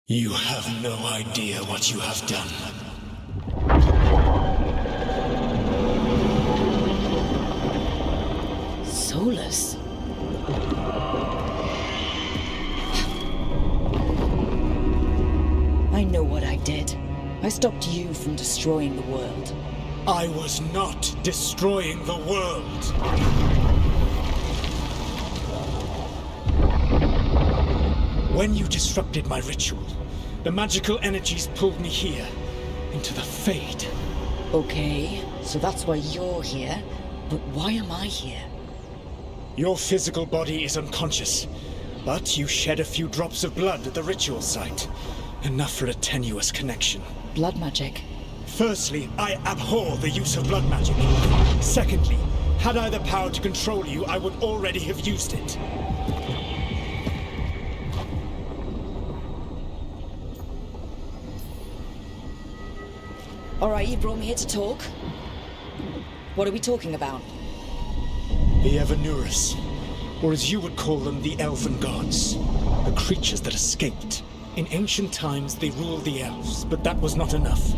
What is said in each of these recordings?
You have no idea what you have done. Solus? I know what I did. I stopped you from destroying the world. I was not destroying the world. When you disrupted my ritual, the magical energies pulled me here, into the Fade. Okay, so that's why you're here. But why am I here? Your physical body is unconscious, but you shed a few drops of blood at the ritual site. Enough for a tenuous connection. Blood magic? Firstly, I abhor the use of blood magic. Secondly, had I the power to control you, I would already have used it. Alright, you brought me here to talk. What are we talking about? The Evanurus, or as you would call them, the Elven Gods. The creatures that escaped. In ancient times, they ruled the elves, but that was not enough.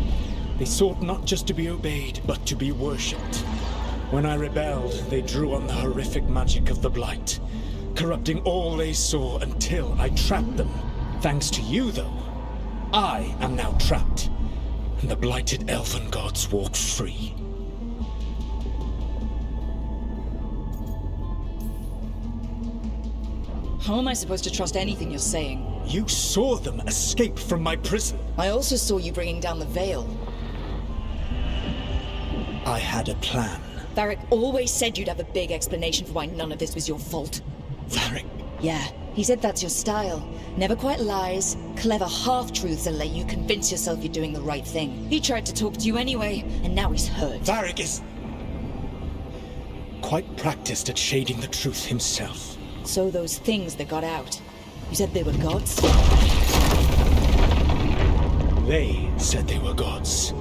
They sought not just to be obeyed, but to be worshipped. When I rebelled, they drew on the horrific magic of the Blight, corrupting all they saw until I trapped them. Thanks to you, though, I am now trapped, and the blighted Elven Gods walk free. How am I supposed to trust anything you're saying? You saw them escape from my prison. I also saw you bringing down the veil. I had a plan. Varric always said you'd have a big explanation for why none of this was your fault. Varric. Yeah, he said that's your style. Never quite lies, clever half-truths that let you convince yourself you're doing the right thing. He tried to talk to you anyway, and now he's hurt. Varric is quite practiced at shading the truth himself. So those things that got out, you said they were gods? They said they were gods.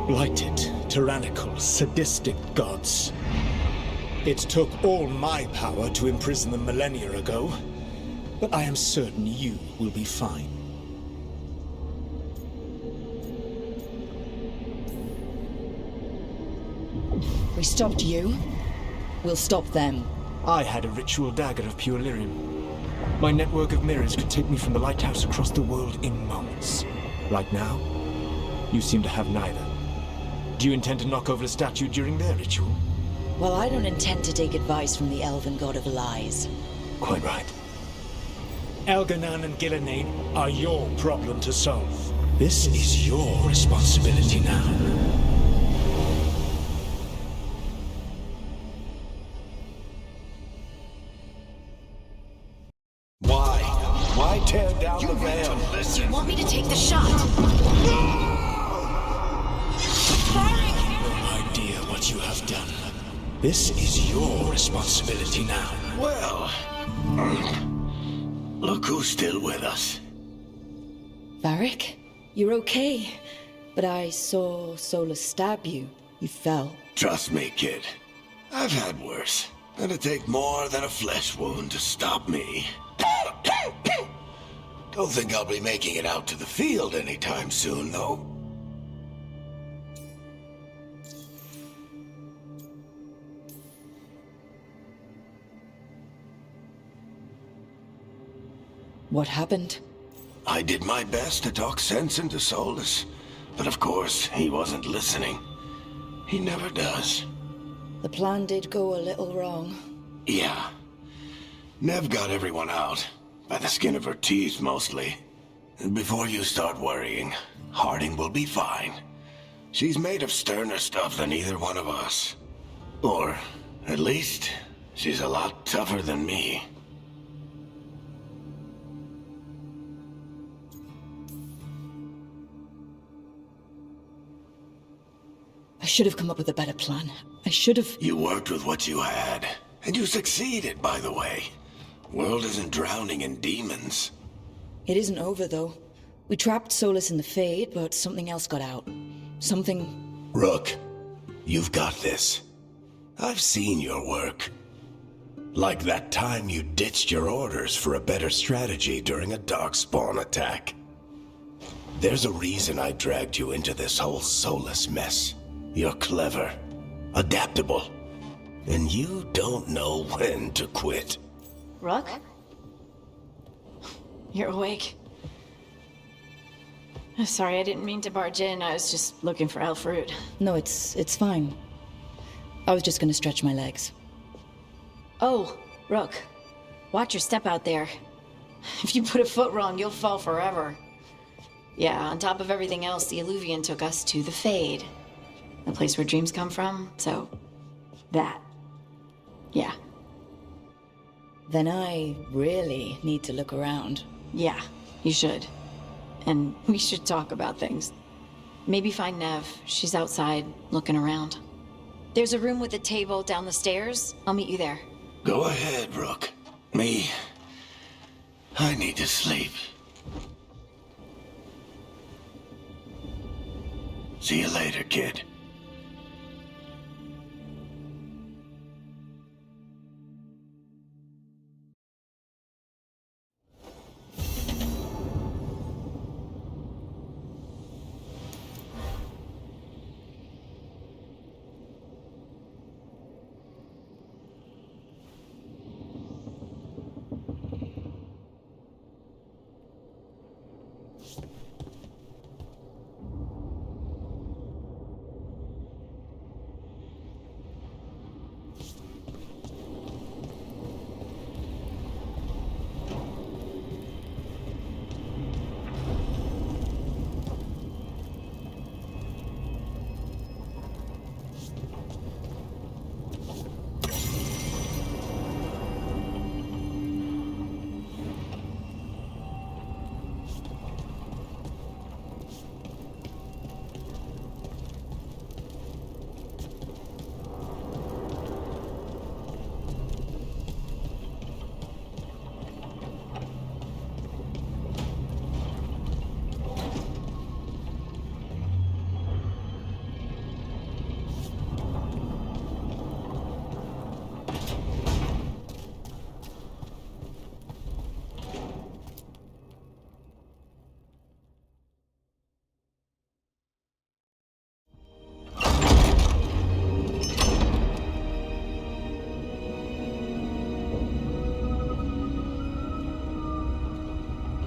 Blighted, tyrannical, sadistic gods. It took all my power to imprison them millennia ago, but I am certain you will be fine. We stopped you. We'll stop them. I had a ritual dagger of pure lyrium. My network of mirrors could take me from the lighthouse across the world in moments. Right now, you seem to have neither. Do you intend to knock over a statue during their ritual? Well, I don't intend to take advice from the elven god of lies. Quite right. Elganan and Gillenane are your problem to solve. This is your responsibility now. Why tear down the veil? Do you want me to take the shot? No idea what you have done. This is your responsibility now. Well, look who's still with us. Varric, you're okay. But I saw Solus stab you. You fell. Trust me, kid. I've had worse. It'd take more than a flesh wound to stop me. Don't think I'll be making it out to the field anytime soon, though. What happened? I did my best to talk sense into Solus, but of course, he wasn't listening. He never does. The plan did go a little wrong. Yeah. Nev got everyone out. By the skin of her teeth, mostly. Before you start worrying, Harding will be fine. She's made of sterner stuff than either one of us. Or, at least, she's a lot tougher than me. I should have come up with a better plan. I should have... You worked with what you had. And you succeeded, by the way. World isn't drowning in demons. It isn't over, though. We trapped Solus in the Fade, but something else got out. Something... Rook, you've got this. I've seen your work. Like that time you ditched your orders for a better strategy during a darkspawn attack. There's a reason I dragged you into this whole soulless mess. You're clever, adaptable, and you don't know when to quit. Rook? You're awake. Sorry, I didn't mean to barge in. I was just looking for Elfroot. No, it's fine. I was just gonna stretch my legs. Oh, Rook. Watch your step out there. If you put a foot wrong, you'll fall forever. Yeah, on top of everything else, the Illuvian took us to the Fade. The place where dreams come from, so... that. Yeah. Then I really need to look around. Yeah, you should. And we should talk about things. Maybe find Nev. She's outside, looking around. There's a room with a table down the stairs. I'll meet you there. Go ahead, Rook. I need to sleep. See you later, kid.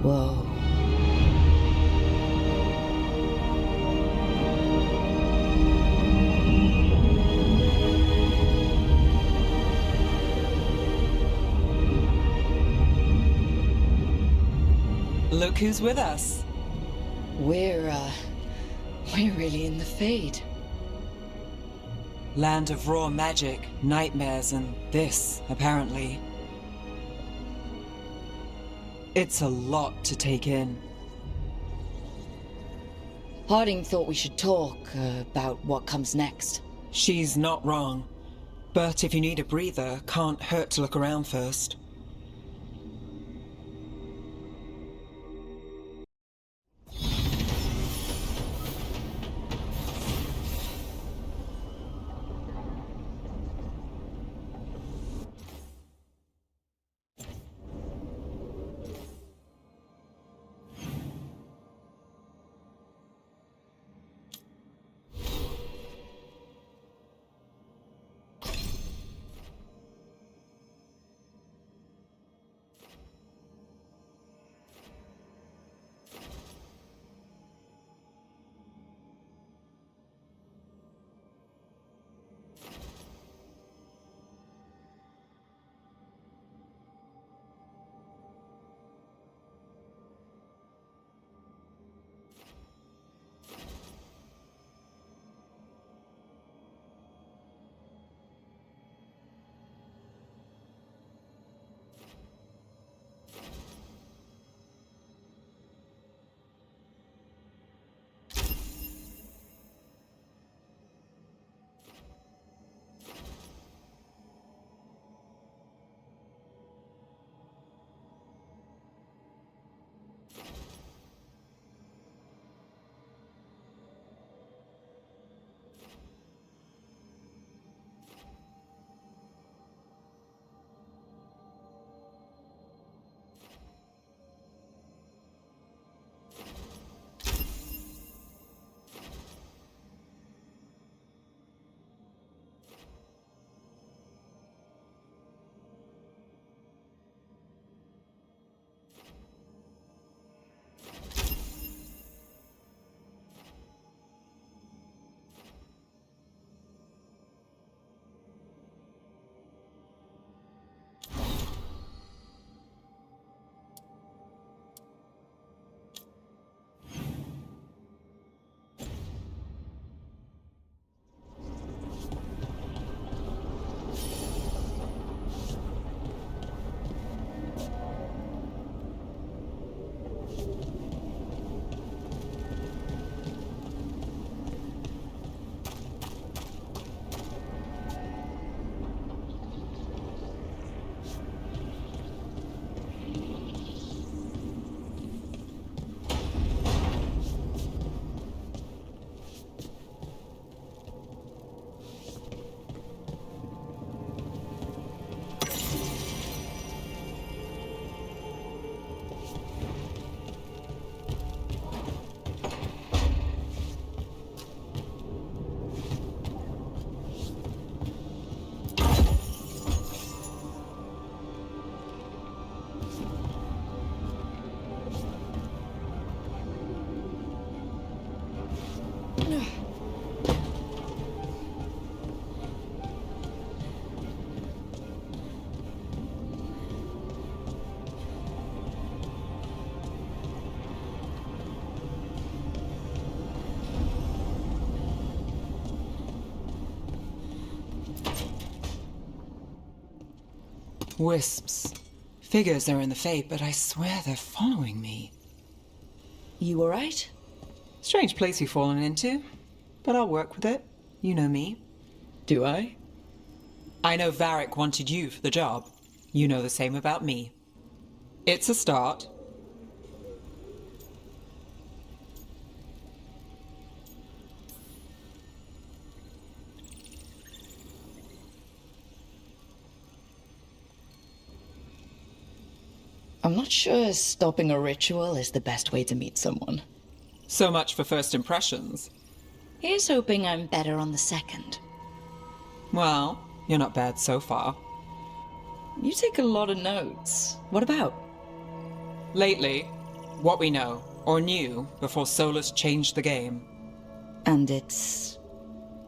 Whoa. Look who's with us. We're really in the Fade. Land of raw magic, nightmares, and this, apparently. It's a lot to take in. Harding thought we should talk about what comes next. She's not wrong. But if you need a breather, can't hurt to look around first. Wisps. Figures are in the Fade, but I swear they're following me. You alright? Strange place you've fallen into, but I'll work with it. You know me. Do I? I know Varric wanted you for the job. You know the same about me. It's a start. I'm not sure stopping a ritual is the best way to meet someone. So much for first impressions. Here's hoping I'm better on the second. Well, you're not bad so far. You take a lot of notes. What about? Lately, what we know, or knew, before Solus changed the game. And it's...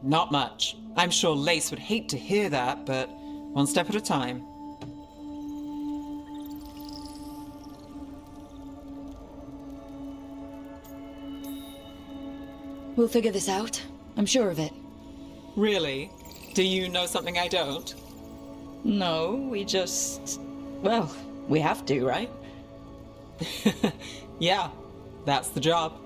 Not much. I'm sure Lace would hate to hear that, but one step at a time. We'll figure this out. I'm sure of it. Really? Do you know something I don't? No, we just... Well, we have to, right? Yeah, that's the job.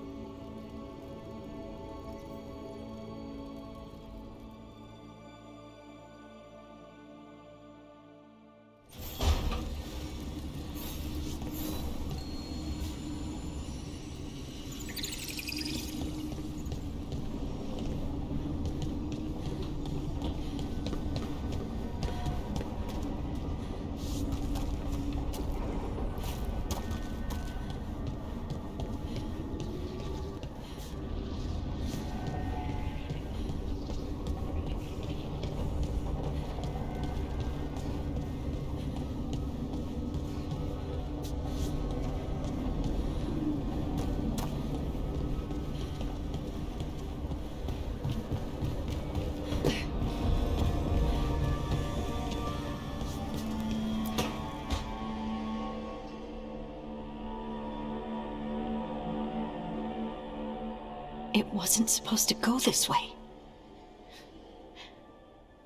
It wasn't supposed to go this way.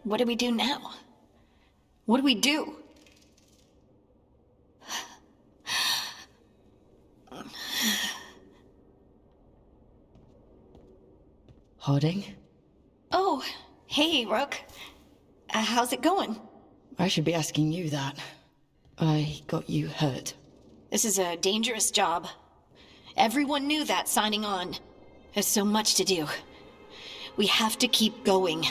What do we do now? What do we do? Harding? Oh, hey, Rook. How's it going? I should be asking you that. I got you hurt. This is a dangerous job. Everyone knew that signing on. There's so much to do. We have to keep going.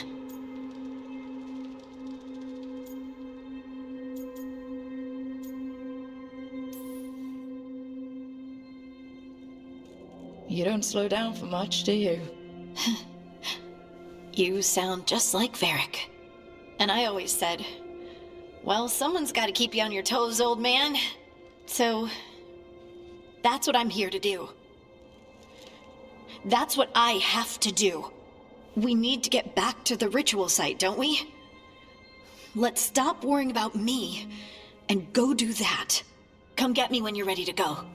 You don't slow down for much, do you? You sound just like Varric. And I always said, well, someone's got to keep you on your toes, old man. So, that's what I'm here to do. That's what I have to do. We need to get back to the ritual site, don't we? Let's stop worrying about me and go do that. Come get me when you're ready to go.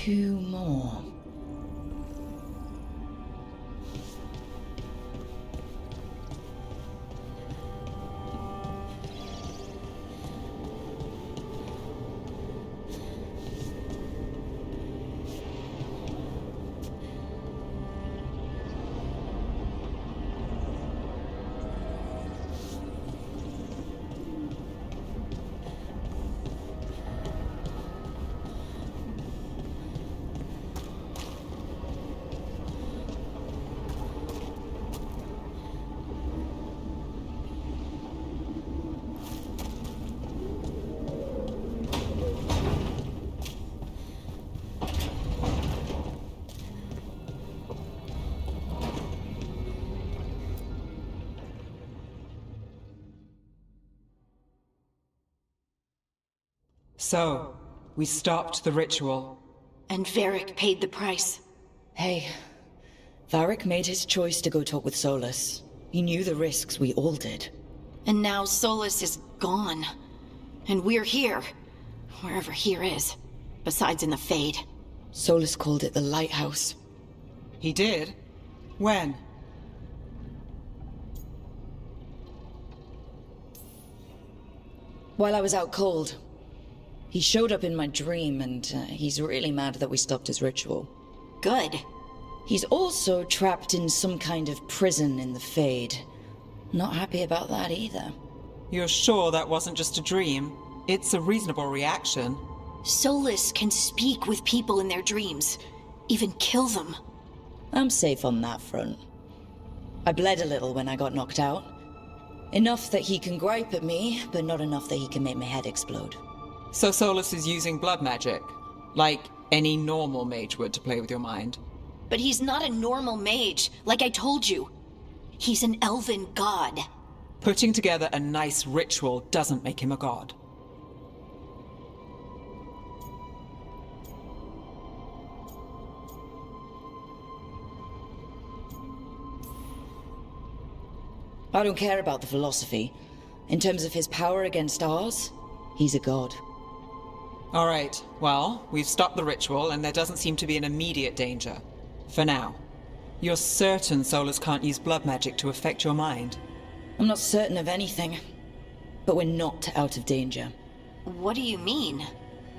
2 more. So, we stopped the ritual. And Varric paid the price. Hey, Varric made his choice to go talk with Solus. He knew the risks, we all did. And now Solus is gone. And we're here. Wherever here is. Besides in the Fade. Solus called it the Lighthouse. He did? When? While I was out cold. He showed up in my dream, and he's really mad that we stopped his ritual. Good. He's also trapped in some kind of prison in the Fade. Not happy about that either. You're sure that wasn't just a dream? It's a reasonable reaction. Solus can speak with people in their dreams. Even kill them. I'm safe on that front. I bled a little when I got knocked out. Enough that he can gripe at me, but not enough that he can make my head explode. So Solus is using blood magic, like any normal mage would to play with your mind. But he's not a normal mage, like I told you. He's an elven god. Putting together a nice ritual doesn't make him a god. I don't care about the philosophy. In terms of his power against ours, he's a god. All right, well, we've stopped the ritual and there doesn't seem to be an immediate danger. For now. You're certain Solus can't use blood magic to affect your mind? I'm not certain of anything, but we're not out of danger. What do you mean?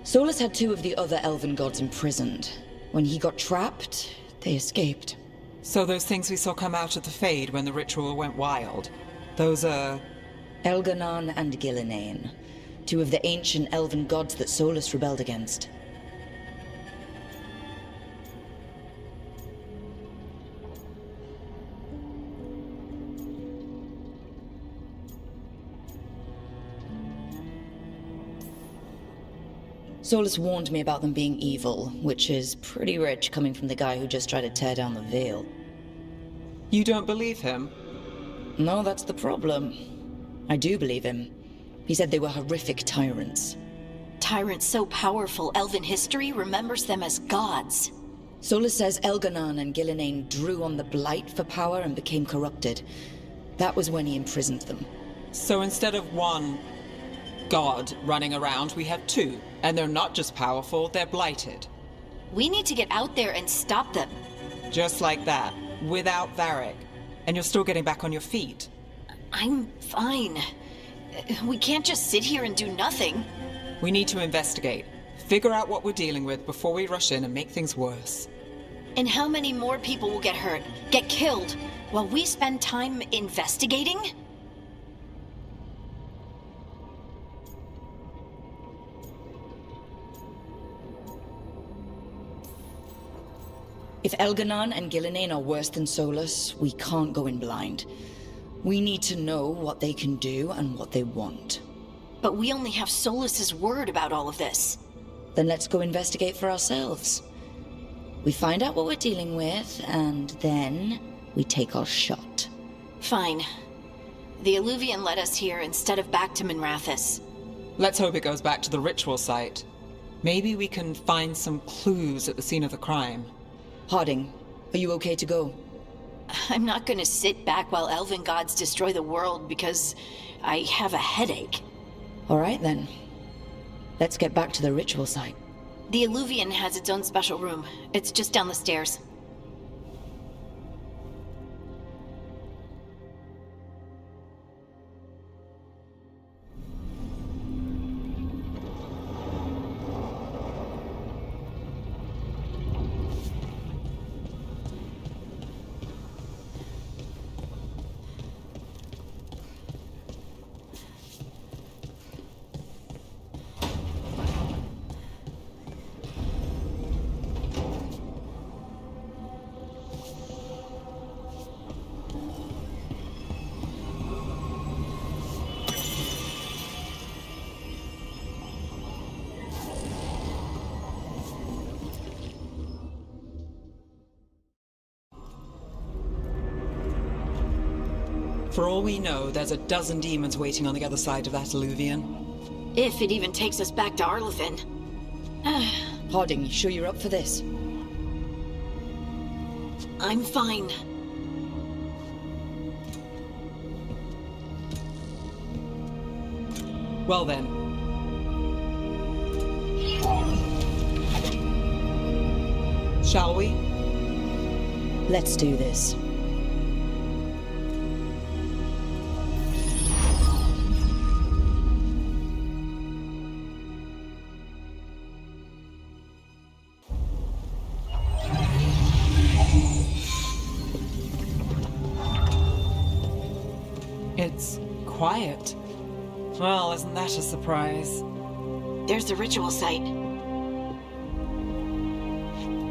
Solus had 2 of the other elven gods imprisoned. When he got trapped, they escaped. So those things we saw come out of the Fade when the ritual went wild, those are... Elganon and Gillinane. 2 of the ancient elven gods that Solus rebelled against. Solus warned me about them being evil, which is pretty rich coming from the guy who just tried to tear down the veil. You don't believe him? No, that's the problem. I do believe him. He said they were horrific tyrants. Tyrants so powerful, elven history remembers them as gods. Solus says Elganon and Gillinane drew on the Blight for power and became corrupted. That was when he imprisoned them. So instead of one god running around, we have 2. And they're not just powerful, they're blighted. We need to get out there and stop them. Just like that, without Varric. And you're still getting back on your feet. I'm fine. We can't just sit here and do nothing. We need to investigate. Figure out what we're dealing with before we rush in and make things worse. And how many more people will get hurt, get killed, while we spend time investigating? If Elganon and Gillinane are worse than Solus, we can't go in blind. We need to know what they can do and what they want. But we only have Solus's word about all of this. Then let's go investigate for ourselves. We find out what we're dealing with, and then we take our shot. Fine. The Illuvian led us here instead of back to Minrathous. Let's hope it goes back to the ritual site. Maybe we can find some clues at the scene of the crime. Harding, are you okay to go? I'm not gonna sit back while elven gods destroy the world because I have a headache. All right then. Let's get back to the ritual site. The Illuvian has its own special room. It's just down the stairs. For all we know, there's a dozen demons waiting on the other side of that Illuvian. If it even takes us back to Arlethan. Harding, you sure you're up for this? I'm fine. Well then. Shall we? Let's do this. It's quiet. Well, isn't that a surprise? There's the ritual site.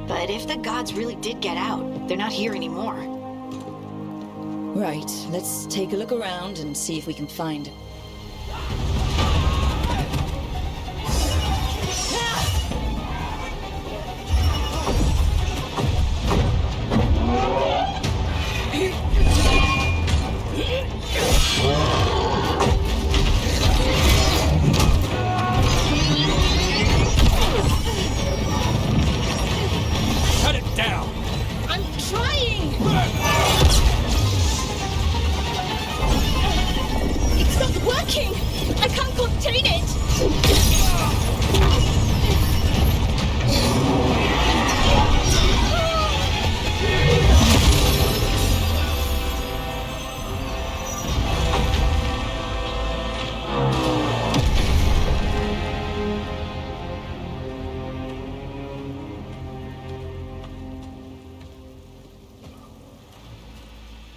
But if the gods really did get out, they're not here anymore. Right, let's take a look around and see if we can find... Cut it down! I'm trying! It's not working! I can't contain it!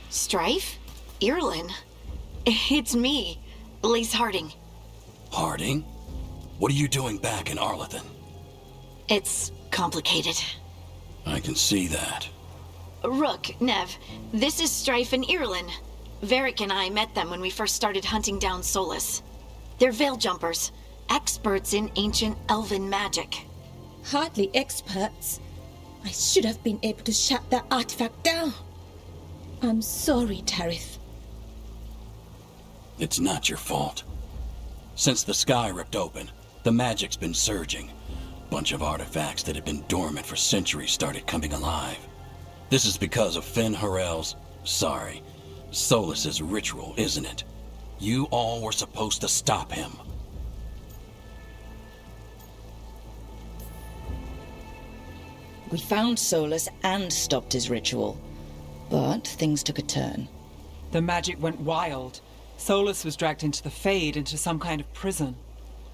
Strife? Irlin? It's me, Elise Harding. Harding? What are you doing back in Arlethan? It's complicated. I can see that. Rook, Nev, this is Strife and Irlin. Varric and I met them when we first started hunting down Solus. They're veil jumpers, experts in ancient elven magic. Hardly experts. I should have been able to shut that artifact down. I'm sorry, Tarith. It's not your fault. Since the sky ripped open, the magic's been surging. Bunch of artifacts that had been dormant for centuries started coming alive. This is because of Finn Harel's... Solus's ritual, isn't it? You all were supposed to stop him. We found Solus and stopped his ritual. But things took a turn. The magic went wild. Solus was dragged into the Fade, into some kind of prison.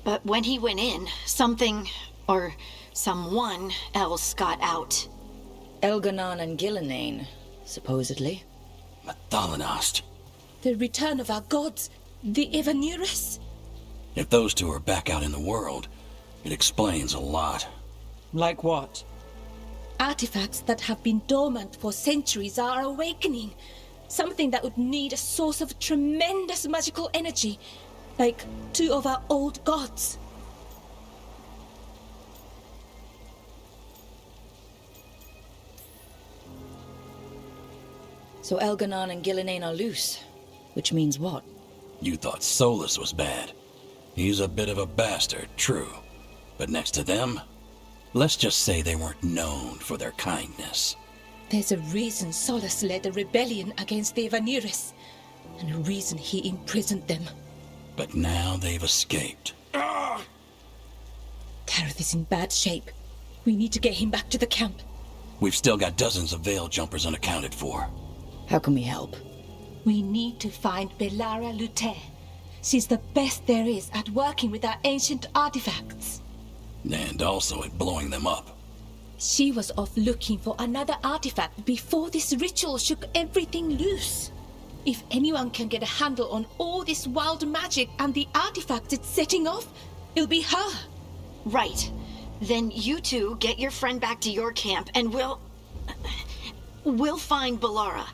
But when he went in, something, or someone else got out. Elganon and Gillenane, supposedly. Mathalanost. The return of our gods, the Evanurus. If those two are back out in the world, it explains a lot. Like what? Artifacts that have been dormant for centuries are awakening. Something that would need a source of tremendous magical energy, like two of our old gods. So Elganon and Gillenane are loose. Which means what? You thought Solus was bad. He's a bit of a bastard, true. But next to them, let's just say they weren't known for their kindness. There's a reason Solus led a rebellion against the Evanurus, and a reason he imprisoned them. But now they've escaped. Kareth is in bad shape. We need to get him back to the camp. We've still got dozens of veil jumpers unaccounted for. How can we help? We need to find Belara Lute. She's the best there is at working with our ancient artifacts. And also at blowing them up. She was off looking for another artifact before this ritual shook everything loose. If anyone can get a handle on all this wild magic and the artifacts it's setting off, it'll be her. Right. Then you two get your friend back to your camp and we'll find Belara.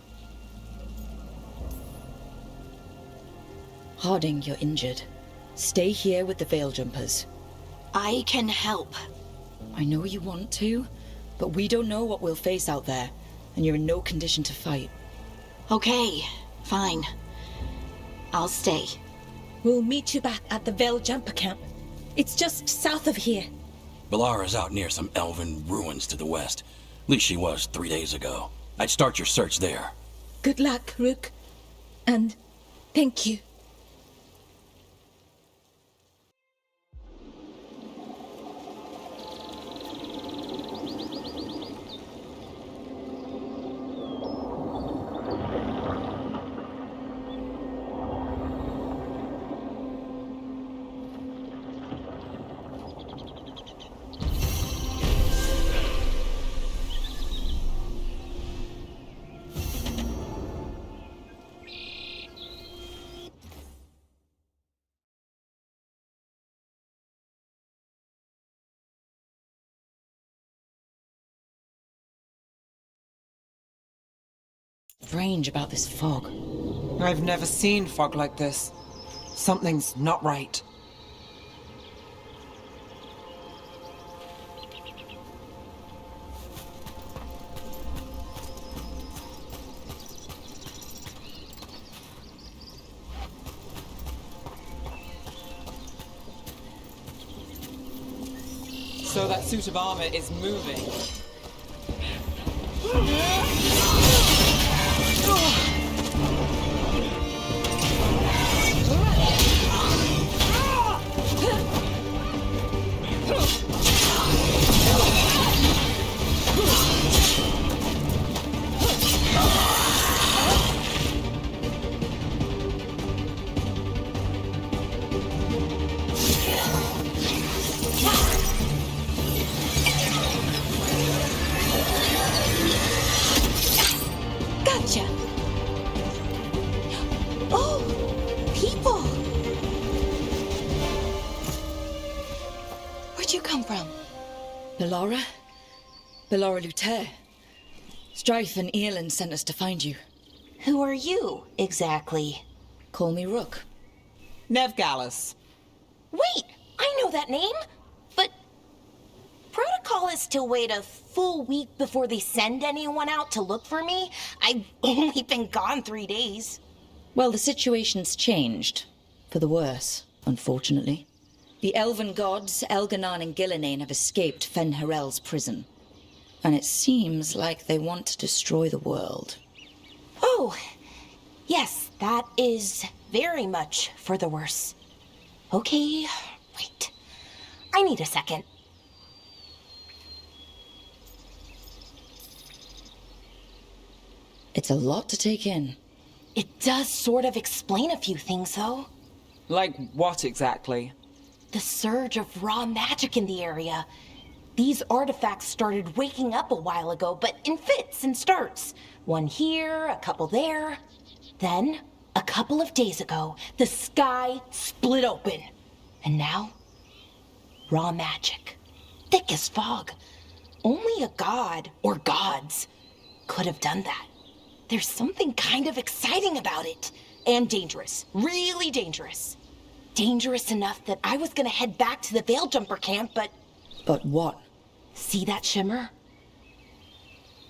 Harding, you're injured. Stay here with the veil jumpers. I can help. I know you want to, but we don't know what we'll face out there, and you're in no condition to fight. Okay, fine. I'll stay. We'll meet you back at the veil jumper camp. It's just south of here. Belara's out near some elven ruins to the west. At least she was 3 days ago. I'd start your search there. Good luck, Rook. And thank you. Strange about this fog. I've never seen fog like this. Something's not right. So that suit of armor is moving. Gotcha! Oh, people! Where'd you come from? Belara? Belara Lute. Strife and Earland sent us to find you. Who are you, exactly? Call me Rook. Nev Gallus. Wait, I know that name, but protocol is to wait a full week before they send anyone out to look for me. I've only been gone 3 days. Well, the situation's changed. For the worse, unfortunately. The elven gods, Elganan and Gillinane, have escaped Fen'Harel's prison. And it seems like they want to destroy the world. Oh, yes, that is very much for the worse. Okay, wait. I need a second. It's a lot to take in. It does sort of explain a few things, though. Like what exactly? The surge of raw magic in the area. These artifacts started waking up a while ago, but in fits and starts. One here, a couple there. Then, a couple of days ago, the sky split open. And now, raw magic. Thick as fog. Only a god, or gods, could have done that. There's something kind of exciting about it. And dangerous. Really dangerous. Dangerous enough that I was gonna head back to the Veil Jumper camp, but... But what? See that shimmer?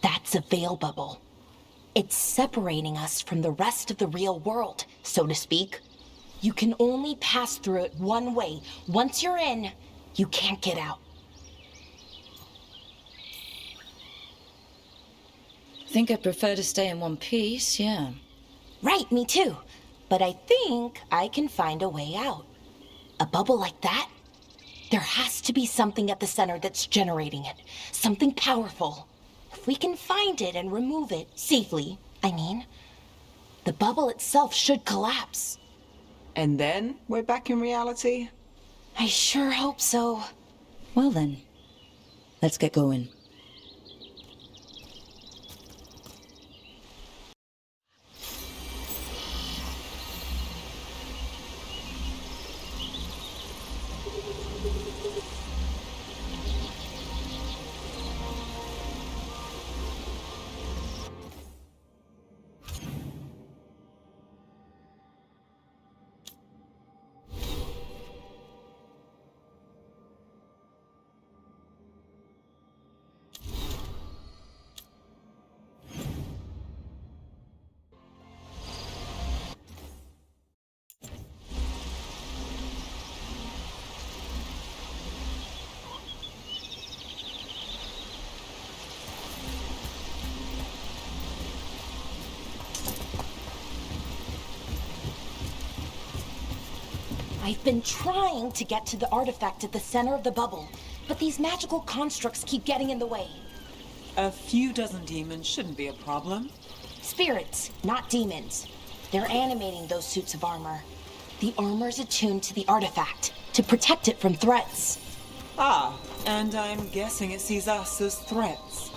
That's a veil bubble. It's separating us from the rest of the real world, so to speak. You can only pass through it one way. Once you're in, you can't get out. Think I'd prefer to stay in one piece, yeah. Right, me too. But I think I can find a way out. A bubble like that? There has to be something at the center that's generating it. Something powerful. If we can find it and remove it, safely, I mean, the bubble itself should collapse. And then we're back in reality? I sure hope so. Well then, let's get going. I've been trying to get to the artifact at the center of the bubble, but these magical constructs keep getting in the way. A few dozen demons shouldn't be a problem. Spirits, not demons. They're animating those suits of armor. The armor's attuned to the artifact to protect it from threats. Ah, and I'm guessing it sees us as threats.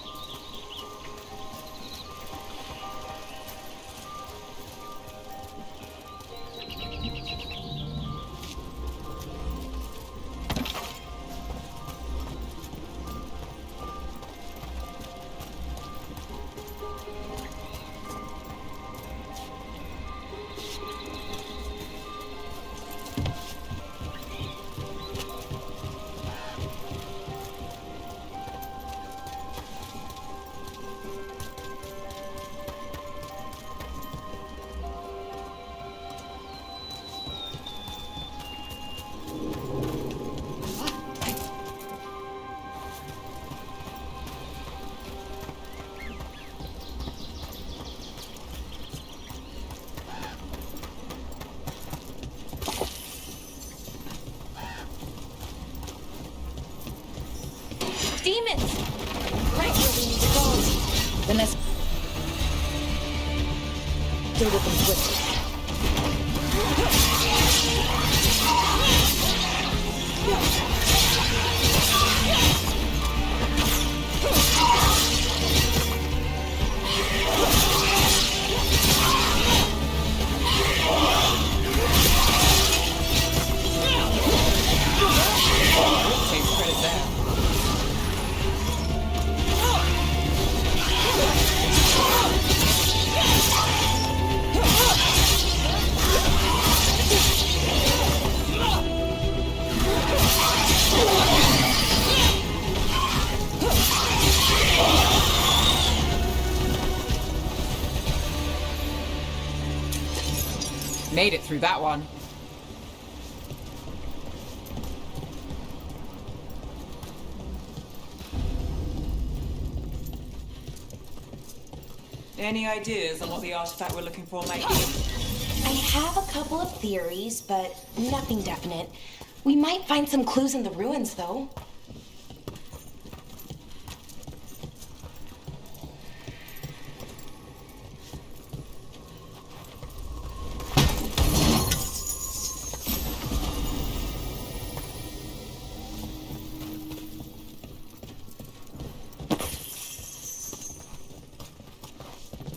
Demons! Right where we need to go. Then let's deal with them quickly. Takes credit there. Made it through that one. Any ideas on what the artifact we're looking for might be? I have a couple of theories, but nothing definite. We might find some clues in the ruins, though.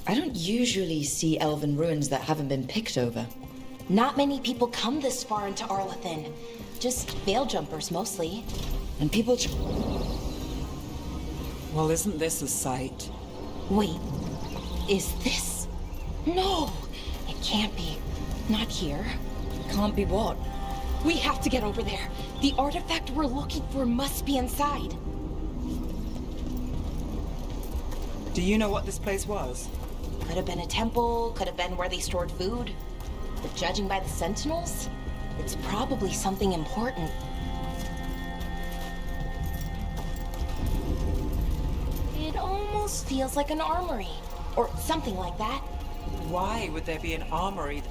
I don't usually see elven ruins that haven't been picked over. Not many people come this far into Arlathan. Just veil jumpers, mostly. And people Well, isn't this a sight? Wait, is this? No, it can't be. Not here. can't be what? We have to get over there. The artifact we're looking for must be inside. Do you know what this place was? Could have been a temple, could have been where they stored food. But judging by the sentinels, it's probably something important. It almost feels like an armory, or something like that. Why would there be an armory?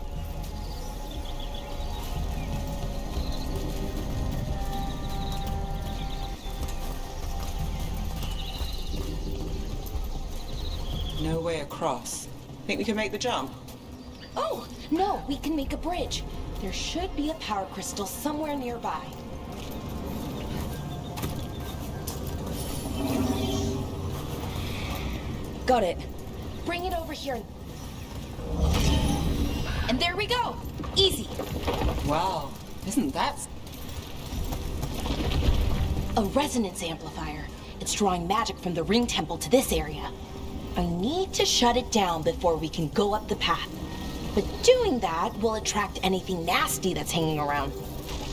no way across. Think we can make the jump? Oh, no, we can make a bridge. There should be a power crystal somewhere nearby. Got it. Bring it over here. And there we go. Easy. Wow, isn't that... A resonance amplifier. It's drawing magic from the ring temple to this area. I need to shut it down before we can go up the path. But doing that will attract anything nasty that's hanging around.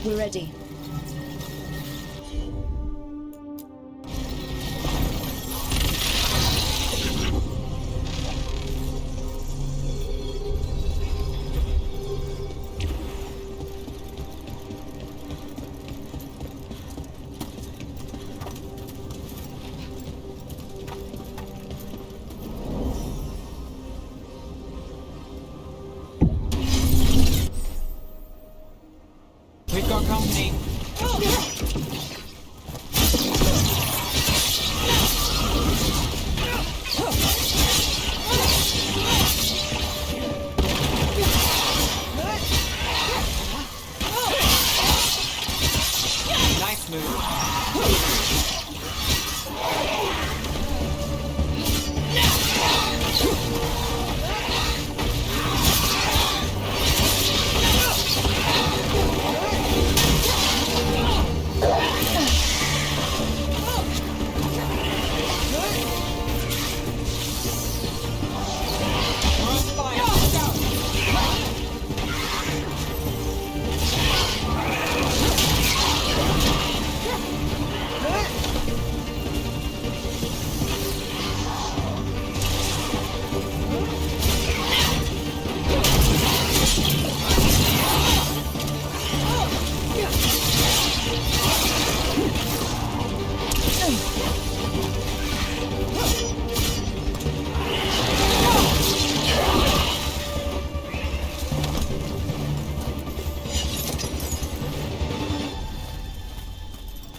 We're ready. We've got company. Nice move.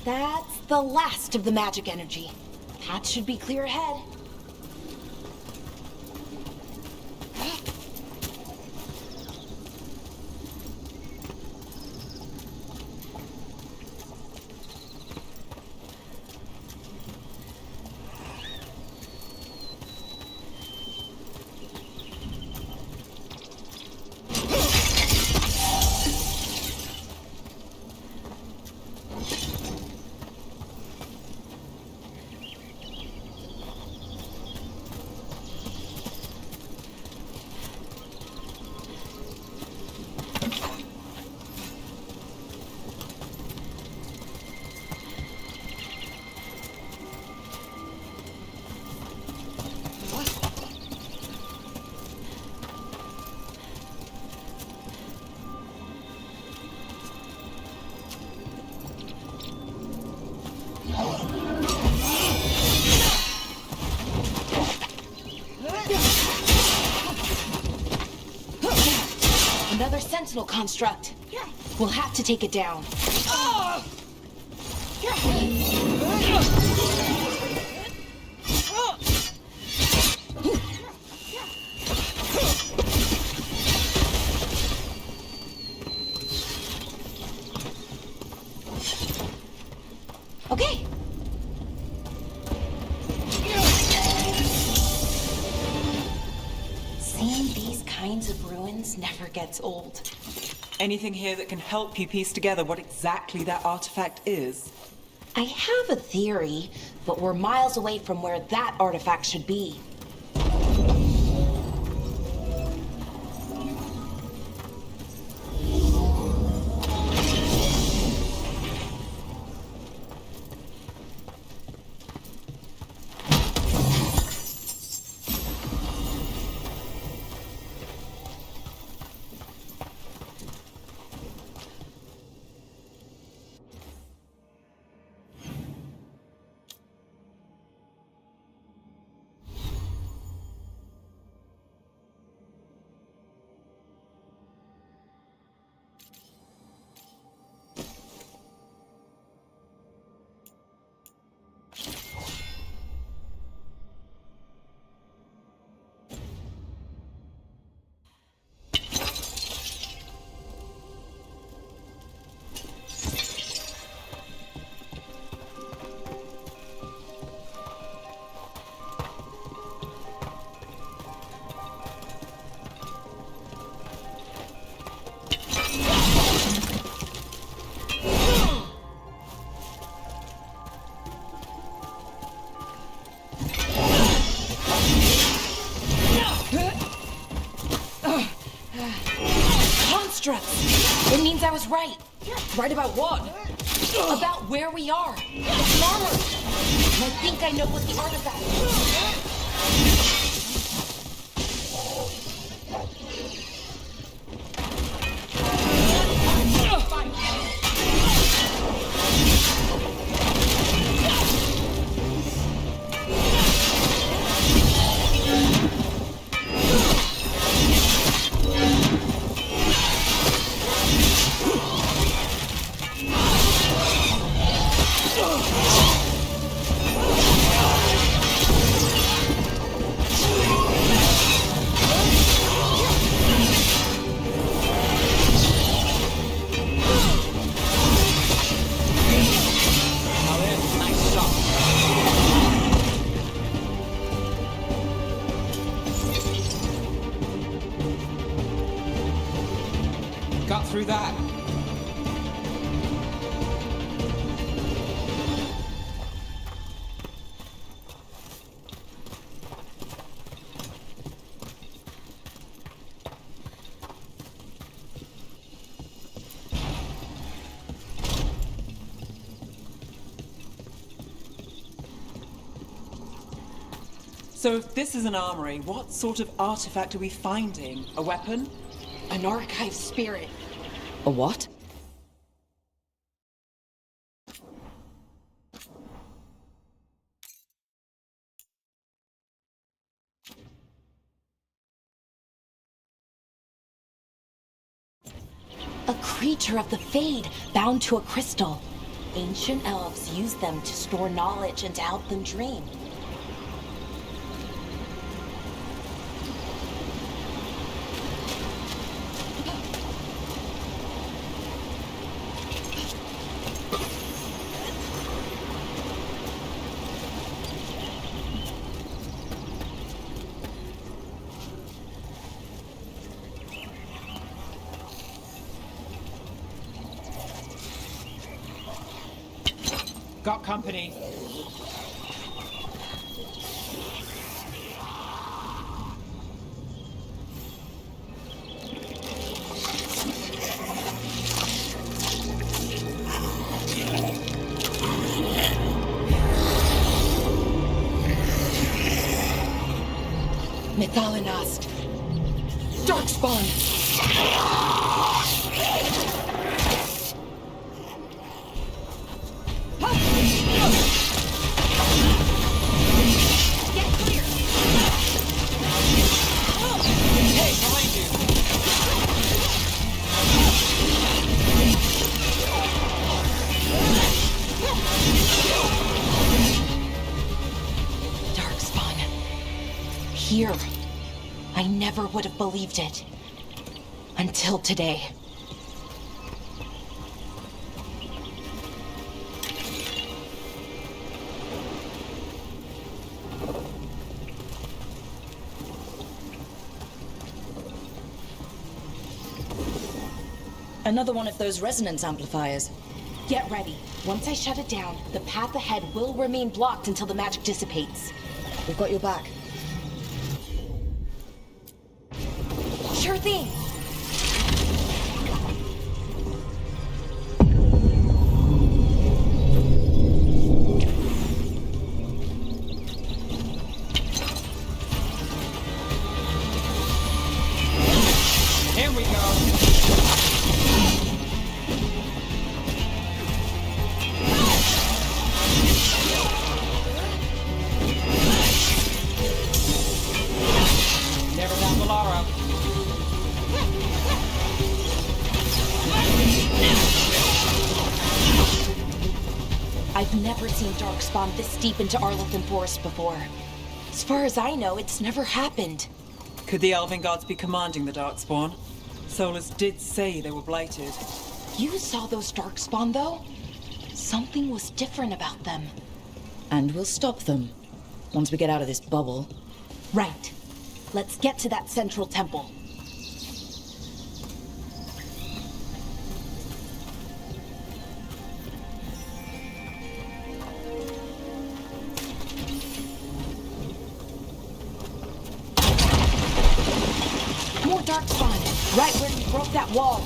That's the last of the magic energy. Path should be clear ahead. Another sentinel construct. We'll have to take it down. Okay. Seeing these kinds of ruins never gets old. Anything here that can help you piece together what exactly that artifact is? I have a theory, but we're miles away from where that artifact should be. Right about what? About where we are. It's armored. And I think I know what the artifact is. Got through that. So if this is an armory, what sort of artifact are we finding? A weapon? An archive spirit. A what? A creature of the Fade, bound to a crystal. Ancient elves used them to store knowledge and to help them dream. Got company. Methalinast. Darkspawn. Here. I never would have believed it. Until today. Another one of those resonance amplifiers. Get ready. Once I shut it down, the path ahead will remain blocked until the magic dissipates. We've got your back. Sure thing. Here we go. Never down the Lara. I've never seen Darkspawn this deep into Arlothan Forest before. As far as I know, it's never happened. Could the Elven Gods be commanding the Darkspawn? Solus did say they were blighted. You saw those Darkspawn, though? Something was different about them. And we'll stop them. Once we get out of this bubble. Right. Let's get to that central temple. More Darkspawn, right where you broke that wall.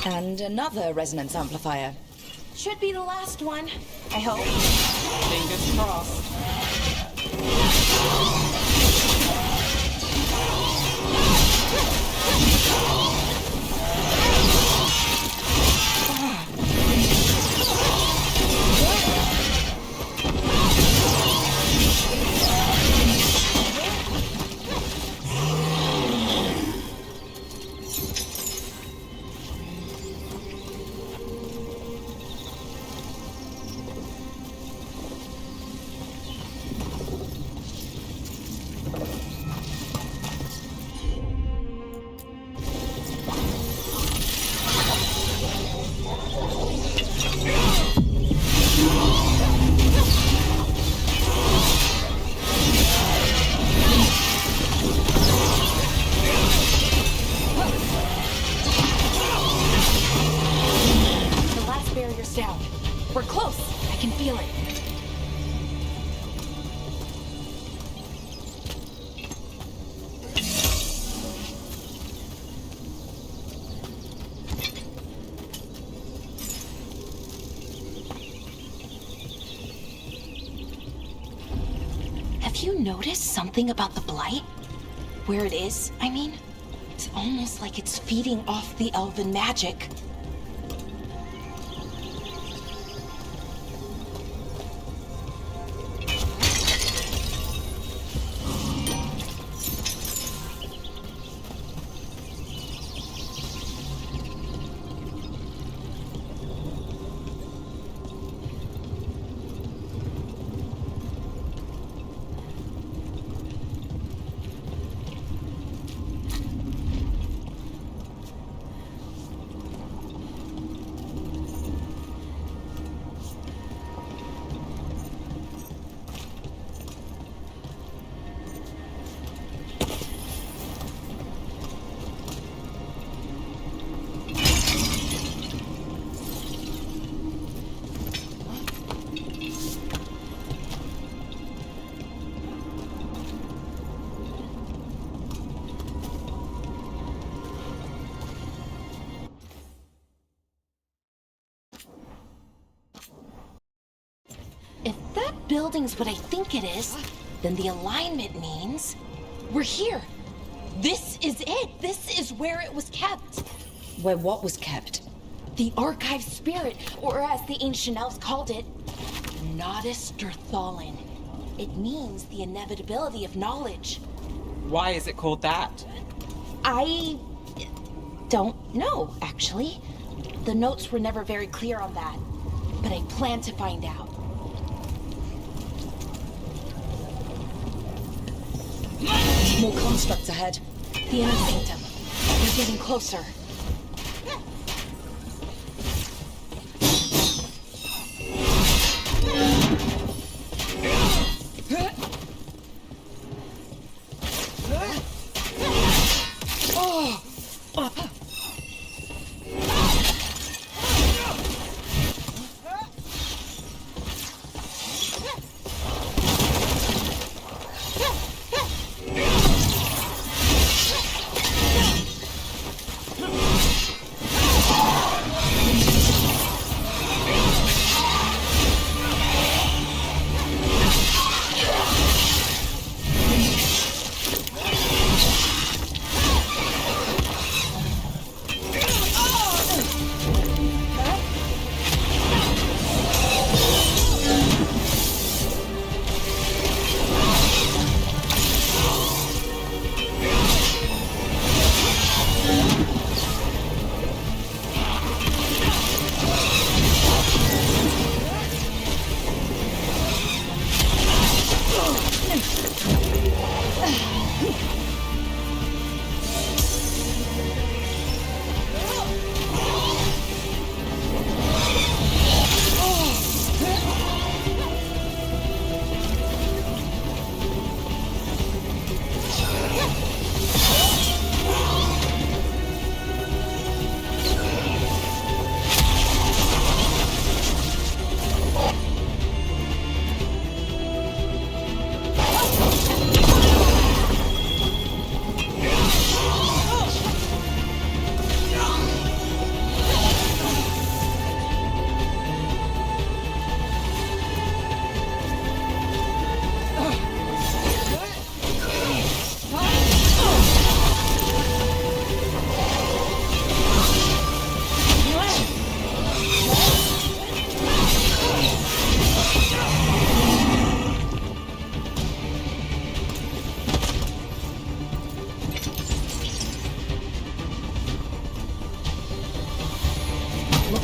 And another resonance amplifier. Should be the last one, I hope. Fingers crossed. Down. We're close. I can feel it. Have you noticed something about the blight? Where it is, I mean? It's almost like it's feeding off the elven magic. If that building's what I think it is, then the alignment means we're here. This is it. This is where it was kept. Where what was kept? The archive spirit, or as the ancient elves called it, Nodus Durthalin. It means the inevitability of knowledge. Why is it called that? I don't know, actually. The notes were never very clear on that, but I plan to find out. More constructs ahead. The inner sanctum. We're getting closer.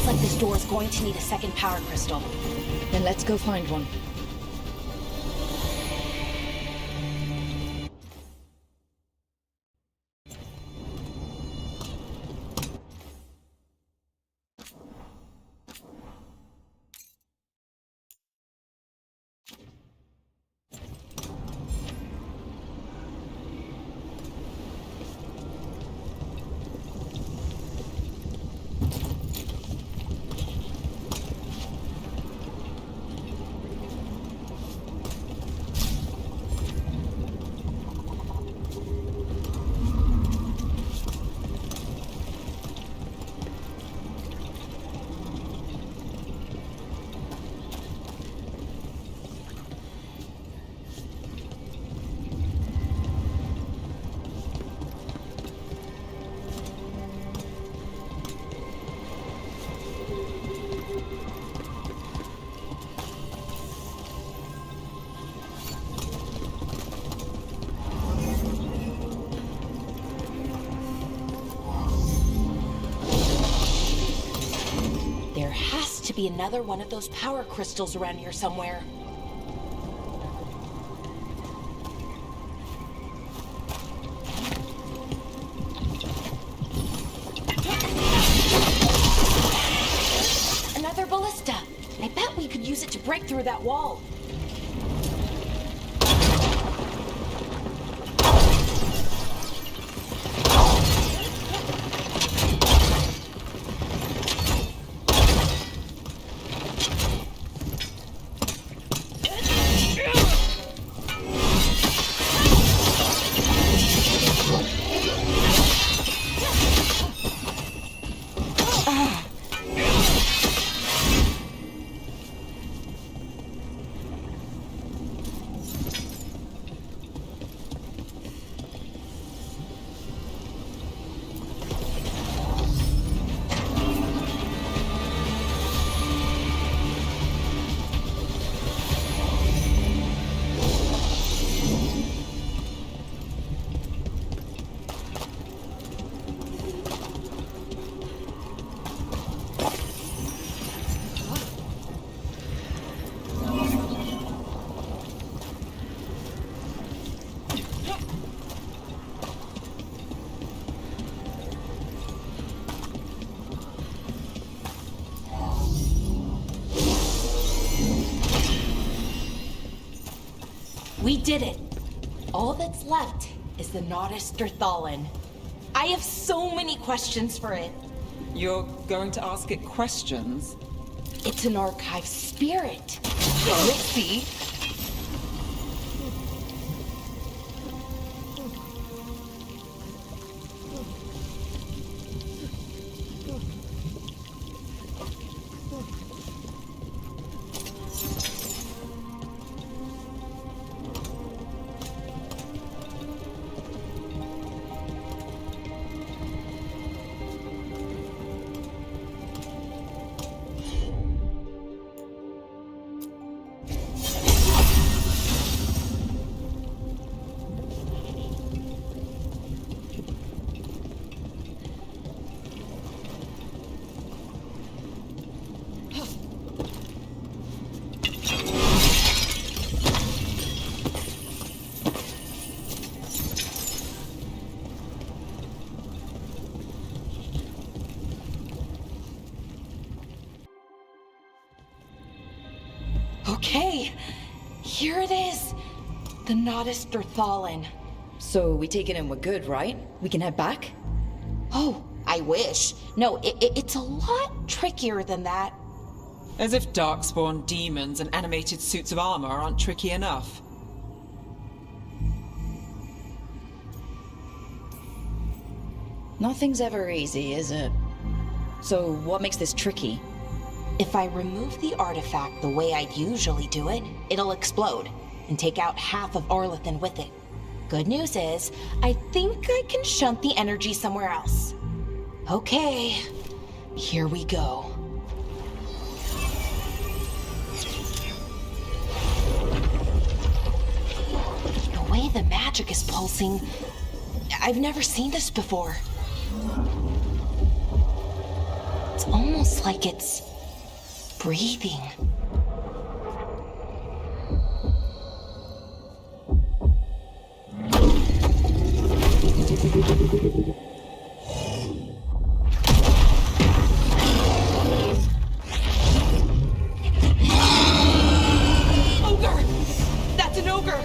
Looks like this door is going to need a second power crystal. Then let's go find one. There has to be another one of those power crystals around here somewhere. Another ballista. I bet we could use it to break through that wall. We did it! All that's left is the Nodus Derthalin. I have so many questions for it. You're going to ask it questions? It's an archive spirit. You'll see. Okay, here it is. The Nodus Derthalin. So we take it and we're good, right? We can head back? Oh, I wish. No, it's a lot trickier than that. As if darkspawn demons and animated suits of armor aren't tricky enough. Nothing's ever easy, is it? So what makes this tricky? If I remove the artifact the way I'd usually do it, it'll explode and take out half of Arlethan with it. Good news is, I think I can shunt the energy somewhere else. Okay, here we go. The way the magic is pulsing, I've never seen this before. It's almost like it's breathing. Ogre! That's an ogre!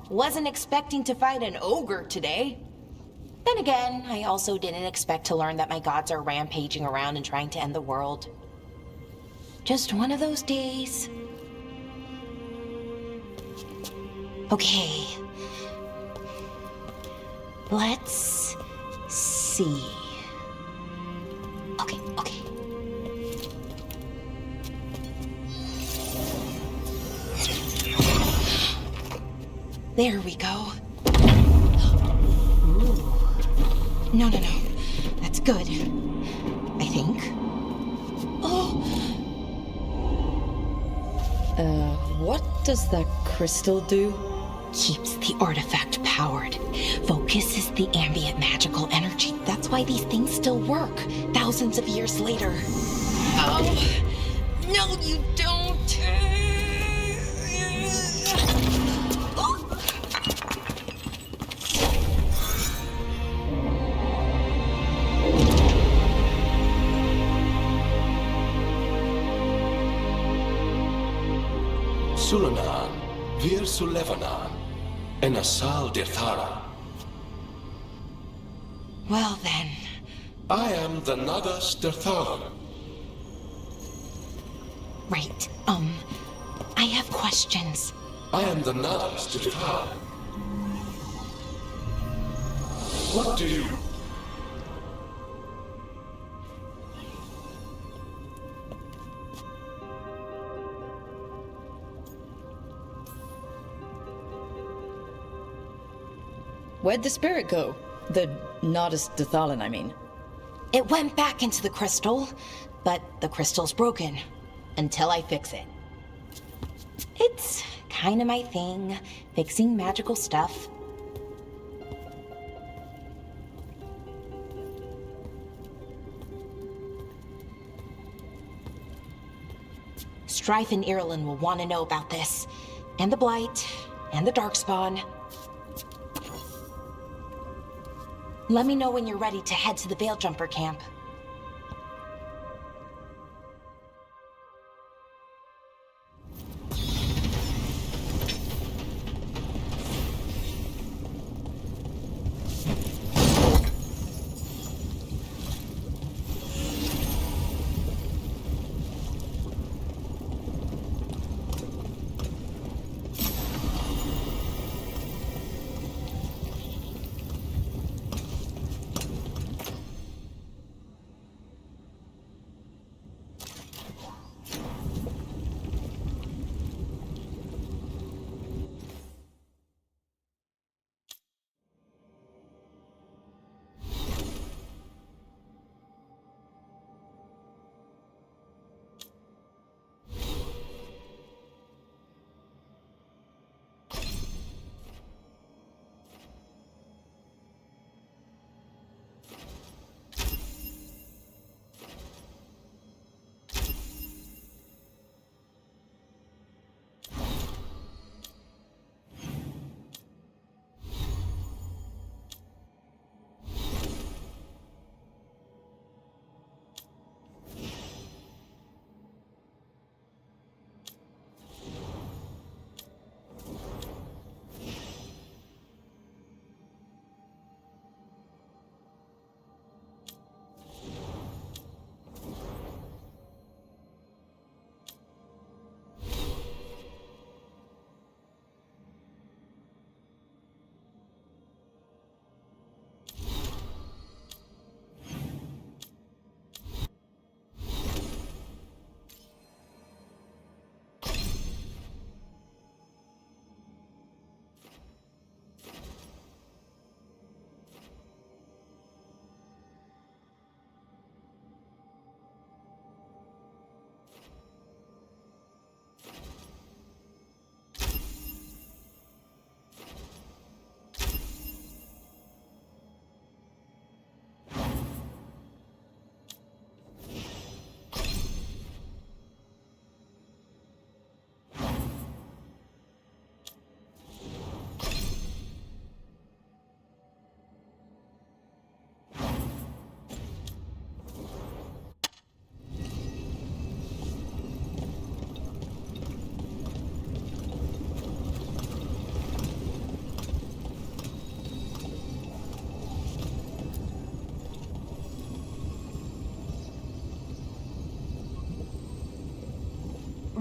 Wasn't expecting to fight an ogre today. Then again, I also didn't expect to learn that my gods are rampaging around and trying to end the world. Just one of those days. Okay. Let's see. Okay. There we go. Ooh. No. That's good. I think. Oh! What does that crystal do? Keeps the artifact powered. Focuses the ambient magical energy. That's why these things still work, thousands of years later. Oh! No, you don't! Sulanan, Vir Sulevanan, and Asal Dirthara. Well then. I am the Nadas Dirthara. Right, I have questions. I am the Nadas to Tala. What do you... Where'd the spirit go? The Nodus Dathalan, I mean. It went back into the crystal, but the crystal's broken. Until I fix it. It's kinda my thing, fixing magical stuff. Strife and Irulan will want to know about this. And the Blight, and the Darkspawn. Let me know when you're ready to head to the Veil-Jumper camp.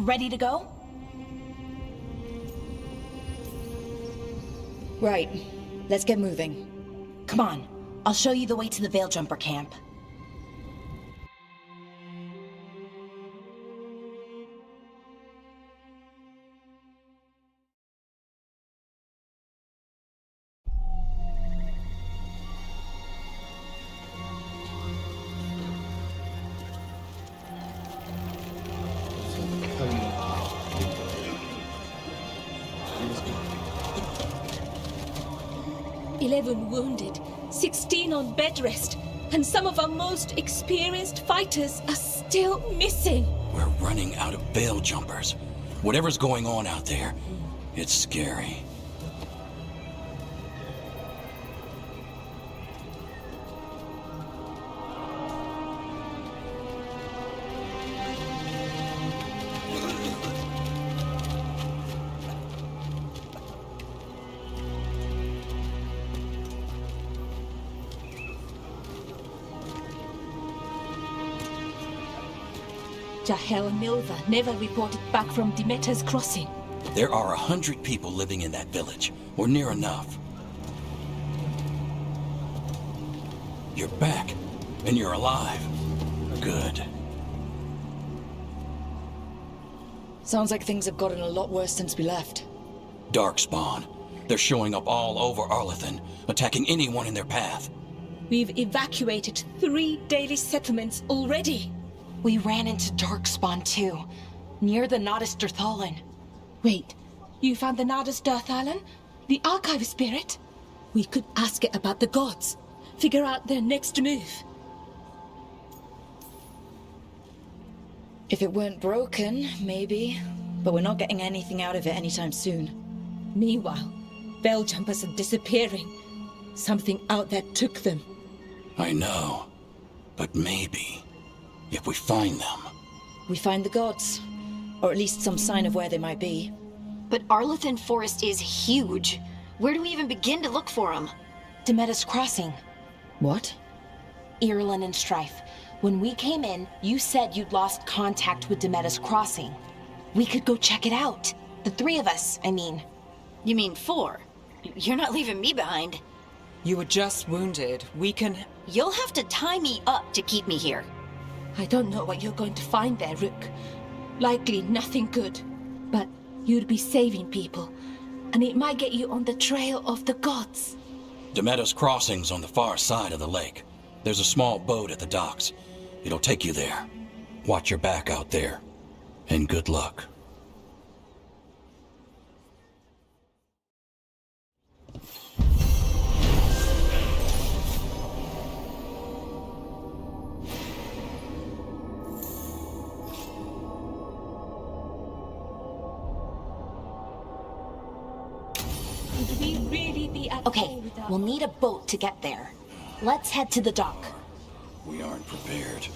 Ready to go? Right. Let's get moving. Come on, I'll show you the way to the Veil-Jumper camp. Wounded, 16 on bed rest, and some of our most experienced fighters are still missing. We're running out of Veil Jumpers. Whatever's going on out there, it's scary. Jahel and Milva never reported back from Demeter's crossing. There are 100 people living in that village, or near enough. You're back, and you're alive. Good. Sounds like things have gotten a lot worse since we left. Darkspawn. They're showing up all over Arlethan, attacking anyone in their path. We've evacuated 3 daily settlements already. We ran into Darkspawn too, near the Nodus Dirthalin. Wait, you found the Nardus Dirthalin? The archive spirit? We could ask it about the gods. Figure out their next move. If it weren't broken, maybe. But we're not getting anything out of it anytime soon. Meanwhile, Veil Jumpers are disappearing. Something out there took them. I know. But maybe, if we find them... We find the gods. Or at least some sign of where they might be. But Arlethan Forest is huge. Where do we even begin to look for them? Demetus Crossing. What? Irlin and Strife. When we came in, you said you'd lost contact with Demetus Crossing. We could go check it out. The 3 of us, I mean. You mean 4? You're not leaving me behind. You were just wounded. We can... You'll have to tie me up to keep me here. I don't know what you're going to find there, Rook. Likely nothing good. But you'd be saving people. And it might get you on the trail of the gods. Demetus Crossing's on the far side of the lake. There's a small boat at the docks. It'll take you there. Watch your back out there. And good luck. Would we really be at Okay, all without... we'll need a boat to get there. Let's head to the dock. We aren't prepared.